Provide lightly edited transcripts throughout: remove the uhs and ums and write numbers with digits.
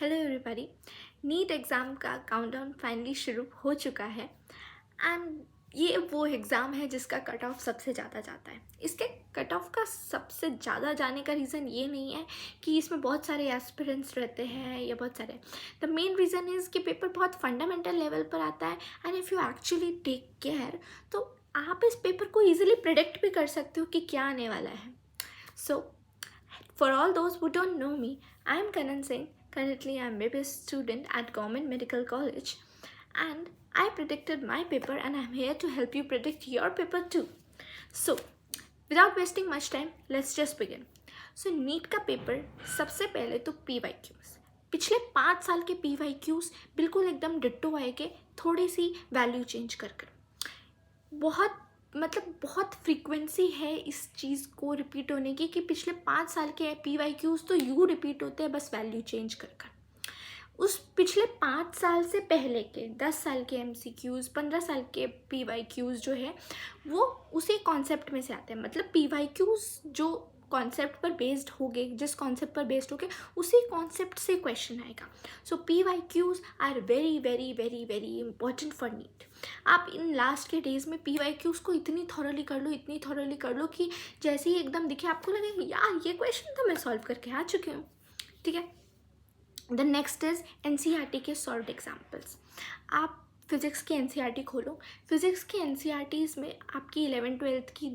Hello everybody. NEET exam का countdown finally शुरू हो चुका है एंड ये वो एग्ज़ाम है जिसका कट ऑफ सबसे ज़्यादा जाता है। इसके कट ऑफ का सबसे ज़्यादा जाने का रीज़न ये नहीं है कि इसमें बहुत सारे एस्पिरेंट्स रहते हैं या बहुत सारे। द मेन रीज़न इज़ कि पेपर बहुत फंडामेंटल लेवल पर आता है and if you actually take care तो आप इस पेपर को ईजिली प्रिडिक्ट भी कर सकते हो कि क्या आने वाला है। सो for all those who don't know me, I am Kanan Singh. Currently, I am MBBS student at Government Medical College, and I predicted my paper, and I am here to help you predict your paper too. So, without wasting much time, let's just begin. So, NEET का paper सबसे पहले तो PYQs पिछले 5 साल के PYQs बिल्कुल एकदम ditto आएंगे, थोड़ी सी वैल्यू चेंज कर बहुत फ्रीक्वेंसी है इस चीज़ को रिपीट होने की कि पिछले 5 साल के PYQs तो यूँ रिपीट होते हैं, बस वैल्यू चेंज कर उस पिछले 5 साल से पहले के 10 साल के MCQs 15 साल के PYQs जो है वो उसी कॉन्सेप्ट में से आते हैं। मतलब PYQs जो कॉन्सेप्ट पर बेस्ड होंगे, जिस कॉन्सेप्ट पर बेस्ड होंगे उसी कॉन्सेप्ट से क्वेश्चन आएगा। So PYQs are very very very very important for NEET. आप इन लास्ट के डेज़ में PYQs को इतनी थॉरली कर लो कि जैसे ही एकदम दिखे आपको लगे यार ये क्वेश्चन तो मैं सॉल्व करके आ चुकी हूँ। ठीक है, द नेक्स्ट इज़ NCERT के सॉल्व एग्जाम्पल्स। आप फिज़िक्स के NCERT खोलो, फिज़िक्स के NCERTs में आपकी 11th-12th की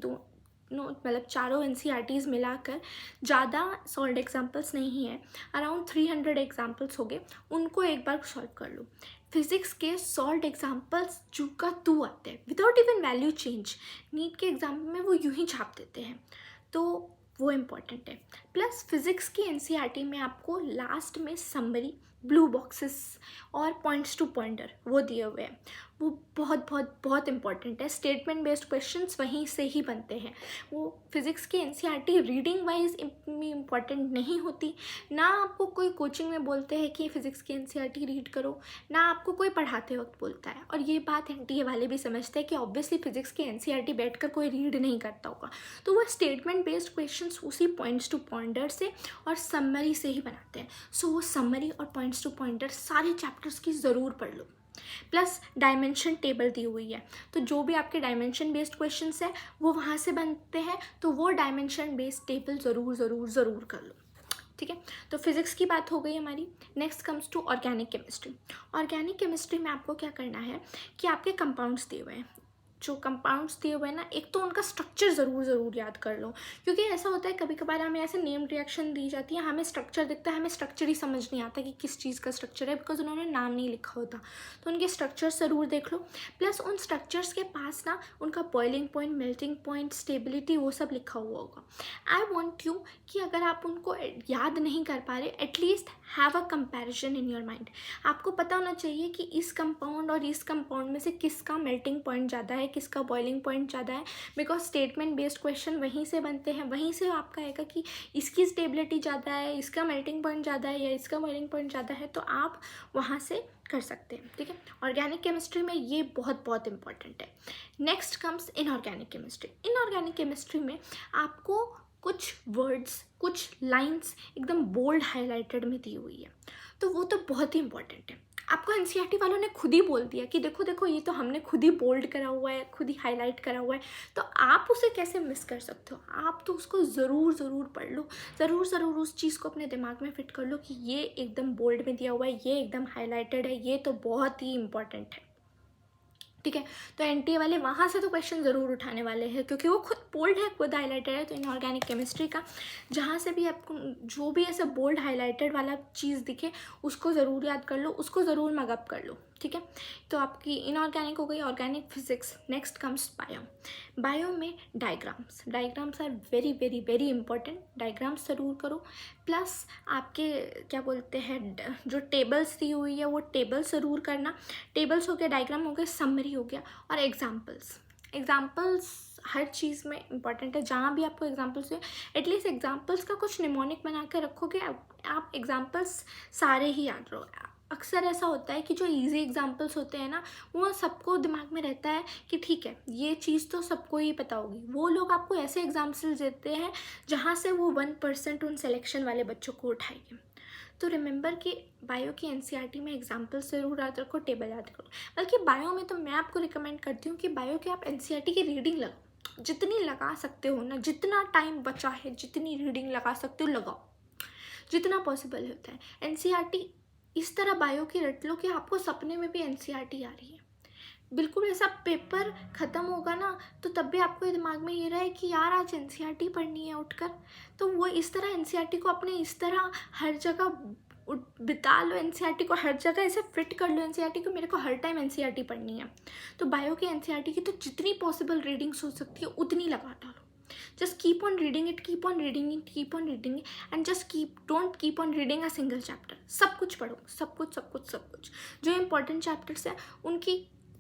मतलब चारों NCERTs मिलाकर ज़्यादा सॉल्व एग्जाम्पल्स नहीं है, अराउंड 300 एग्जाम्पल्स हो गए, उनको एक बार सॉल्व कर लो। फिज़िक्स के सॉल्व एग्जाम्पल्स जू का तू आते हैं without even value change. NEET के एग्जाम में वो यूँ ही छाप देते हैं, तो वो इम्पॉर्टेंट है। प्लस फिज़िक्स की NCERT में आपको लास्ट में समरी, ब्लू बॉक्सेस और पॉइंट्स टू पॉइंटर वो दिए हुए हैं, वो बहुत बहुत बहुत इंपॉर्टेंट है। स्टेटमेंट बेस्ड क्वेश्चंस वहीं से ही बनते हैं। वो फिज़िक्स की NCERT रीडिंग वाइज इम्पॉर्टेंट नहीं होती, ना आपको कोई कोचिंग में बोलते हैं कि फ़िज़िक्स की NCERT रीड करो, ना आपको कोई पढ़ाते वक्त बोलता है। और ये बात NTA वाले भी समझते हैं कि ऑब्वियसली फ़िज़िक्स की NCERT बैठ कर कोई रीड नहीं करता होगा, तो वो स्टेटमेंट बेस्ड क्वेश्चंस उसी पॉइंट्स टू पॉइंटर से और समरी से ही बनाते हैं। सो वो समरी और पॉइंट्स टू पॉइंटर सारे चैप्टर्स की ज़रूर पढ़ लो। प्लस डायमेंशन टेबल दी हुई है, तो जो भी आपके डायमेंशन बेस्ड क्वेश्चंस है वो वहाँ से बनते हैं, तो वो डायमेंशन बेस्ड टेबल ज़रूर कर लो। ठीक है, तो फिज़िक्स की बात हो गई हमारी। Next comes to organic chemistry. Organic chemistry में आपको क्या करना है कि आपके कंपाउंड्स दिए हुए हैं, जो कंपाउंड्स दिए हुए हैं ना, एक तो उनका स्ट्रक्चर ज़रूर याद कर लो, क्योंकि ऐसा होता है कभी कभार हमें ऐसे नेम रिएक्शन दी जाती है, हमें स्ट्रक्चर दिखता है, हमें स्ट्रक्चर ही समझ नहीं आता कि किस चीज़ का स्ट्रक्चर है, बिकॉज उन्होंने नाम नहीं लिखा होता। तो उनके स्ट्रक्चर्स ज़रूर देख लो। प्लस उन स्ट्रक्चर्स के पास ना उनका boiling point, melting point, stability वो सब लिखा हुआ होगा। आई वॉन्ट यू कि अगर आप उनको याद नहीं कर पा रहे, at least have a comparison in your mind. आपको पता होना चाहिए कि इस कंपाउंड और इस कंपाउंड में से किसका मेल्टिंग पॉइंट ज़्यादा है, किसका बॉइलिंग पॉइंट ज़्यादा है, बिकॉज स्टेटमेंट बेस्ड क्वेश्चन वहीं से बनते हैं, वहीं से आपका आएगा कि इसकी स्टेबिलिटी ज़्यादा है, इसका मेल्टिंग पॉइंट ज़्यादा है या इसका बॉइलिंग पॉइंट ज़्यादा है, तो आप वहाँ से कर सकते हैं। ठीक है, ऑर्गेनिक केमिस्ट्री में ये बहुत इंपॉर्टेंट है। Next comes inorganic chemistry. Inorganic chemistry में आपको कुछ वर्ड्स, कुछ लाइंस एकदम बोल्ड हाईलाइटेड में दी हुई है, तो वो तो बहुत ही इंपॉर्टेंट है। आपको NCERT वालों ने खुद ही बोल दिया कि देखो ये तो हमने खुद ही बोल्ड करा हुआ है, खुद ही हाईलाइट करा हुआ है, तो आप उसे कैसे मिस कर सकते हो। आप तो उसको ज़रूर पढ़ लो, ज़रूर उस चीज़ को अपने दिमाग में फिट कर लो कि ये एकदम बोल्ड में दिया हुआ है, ये एकदम हाईलाइटेड है, ये तो बहुत ही इंपॉर्टेंट है। ठीक है, तो NTA वाले वहाँ से तो क्वेश्चन ज़रूर उठाने वाले हैं, क्योंकि वो खुद बोल्ड है, खुद हाईलाइटेड है। तो इनऑर्गेनिक केमिस्ट्री का जहाँ से भी आपको जो भी ऐसा बोल्ड हाईलाइटेड वाला चीज़ दिखे उसको ज़रूर याद कर लो, उसको ज़रूर मगअप कर लो। ठीक है, तो आपकी इनऑर्गेनिक हो गई, organic physics. Next comes bio. Bio में diagrams are very very very important, diagrams ज़रूर करो। प्लस आपके क्या बोलते हैं, जो टेबल्स दी हुई है वो टेबल्स ज़रूर करना। टेबल्स हो गया, डायग्राम हो गया, समरी हो गया, और एग्जाम्पल्स हर चीज़ में इंपॉर्टेंट है। जहाँ भी आपको एग्जाम्पल्स हो, एटलीस्ट एग्जाम्पल्स का कुछ निमोनिक बना कर रखोगे, आप एग्जाम्पल्स सारे ही याद रहो। अक्सर ऐसा होता है कि जो इजी एग्जाम्पल्स होते हैं ना, वो सबको दिमाग में रहता है कि ठीक है ये चीज़ तो सबको ही पता होगी। वो लोग आपको ऐसे एग्जाम्पल्स देते हैं जहाँ से वो 1% उन सिलेक्शन वाले बच्चों को उठाएंगे। तो रिमेंबर कि बायो की एनसीईआरटी में एग्जाम्पल्स ज़रूर याद रखो, टेबल याद करो। बल्कि बायो में तो मैं आपको रिकमेंड करती हूँ कि बायो की आप एनसीईआरटी की रीडिंग लगाओ, जितनी लगा सकते हो ना, जितना टाइम बचा है जितनी रीडिंग लगा सकते हो लगाओ, जितना पॉसिबल होता है। एनसीईआरटी इस तरह बायो की रट लो कि आपको सपने में भी एनसीईआरटी आ रही है। बिल्कुल ऐसा पेपर ख़त्म होगा ना तो तब भी आपको दिमाग में ये रहे कि यार आज एनसीईआरटी पढ़नी है उठकर। तो वो इस तरह एनसीईआरटी को अपने इस तरह हर जगह बिता लो, एनसीईआरटी को हर जगह ऐसे फिट कर लो एनसीईआरटी को, मेरे को हर टाइम एनसीईआरटी पढ़नी है। तो बायो की एनसीईआरटी की तो जितनी पॉसिबल रीडिंग्स हो सकती है उतनी लगा डालो। just keep on reading it, keep on reading it, keep on reading it, and just don't keep on reading a single chapter। सब कुछ पढ़ो, सब कुछ सब कुछ सब कुछ। जो इम्पोर्टेंट चैप्टर्स है उनकी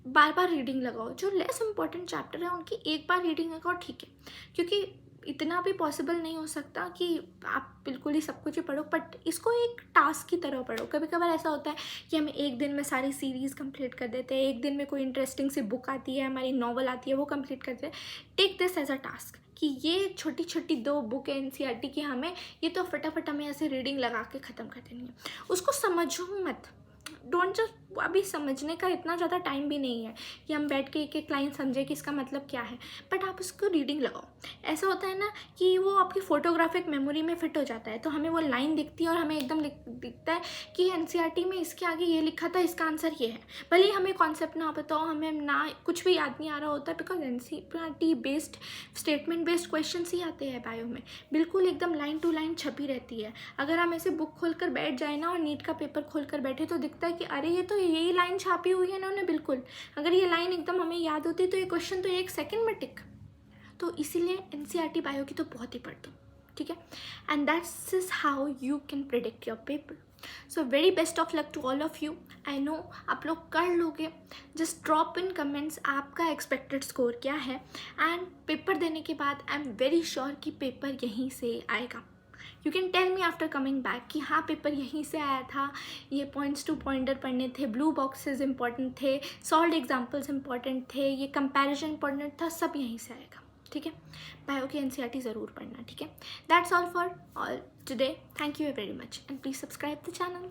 बार बार रीडिंग लगाओ, जो लेस इम्पॉर्टेंट चैप्टर है उनकी एक बार रीडिंग लगाओ, ठीक है। क्योंकि इतना भी पॉसिबल नहीं हो सकता कि आप बिल्कुल ही सब कुछ ही पढ़ो, बट इसको एक टास्क की तरह पढ़ो। कभी कभार ऐसा होता है कि हम एक दिन में सारी सीरीज़ कंप्लीट कर देते हैं, एक दिन में कोई इंटरेस्टिंग सी बुक आती है, हमारी नॉवल आती है, वो कंप्लीट करते हैं। Take this as a task कि ये छोटी छोटी 2 बुक है एनसीईआरटी की, हमें ये तो फटाफट हमें ऐसे रीडिंग लगा के ख़त्म कर देनी है। उसको समझो मत, डोंट जस्ट, अभी समझने का इतना ज़्यादा टाइम भी नहीं है कि हम बैठ के एक एक लाइन समझें कि इसका मतलब क्या है, बट आप उसको रीडिंग लगाओ। ऐसा होता है ना कि वो आपकी फ़ोटोग्राफिक मेमोरी में फिट हो जाता है, तो हमें वो लाइन दिखती है और हमें एकदम दिखता है कि एनसीईआरटी में इसके आगे ये लिखा था, इसका आंसर ये है। भले ही हमें कॉन्सेप्ट ना पता हो, हमें ना कुछ भी याद नहीं आ रहा होता, because NCERT based statement based question ही आते हैं बायो में, बिल्कुल एकदम लाइन टू लाइन छपी रहती है। अगर हम ऐसे बुक खोल कर बैठ जाए ना और नीट का पेपर खोल कर बैठे तो दिखता है कि अरे ये तो यही लाइन छापी हुई है इन्होंने, बिल्कुल अगर ये लाइन एकदम हमें याद होती तो ये क्वेश्चन तो 1 सेकंड में टिक। तो इसीलिए एनसीईआरटी बायो की तो बहुत ही पढ़ दो, ठीक है। And that's is how you can predict your paper. So very best of luck to all of you. I know आप लोग कर लोगे। जस्ट ड्रॉप इन कमेंट्स आपका एक्सपेक्टेड स्कोर क्या है, एंड पेपर देने के बाद आई एम वेरी श्योर कि पेपर यहीं से आएगा। You can tell me after coming back कि हाँ पेपर यहीं से आया था, ये पॉइंट्स टू पॉइंटर पढ़ने थे, ब्लू बॉक्सेस इंपॉर्टेंट थे, सॉल्व एग्जाम्पल्स इंपॉर्टेंट थे, ये कंपैरिजन इंपॉर्टेंट था, सब यहीं से आएगा, ठीक है। बायो की एनसीईआरटी ज़रूर पढ़ना, ठीक है। That's all for all today. Thank you very much and please subscribe the channel.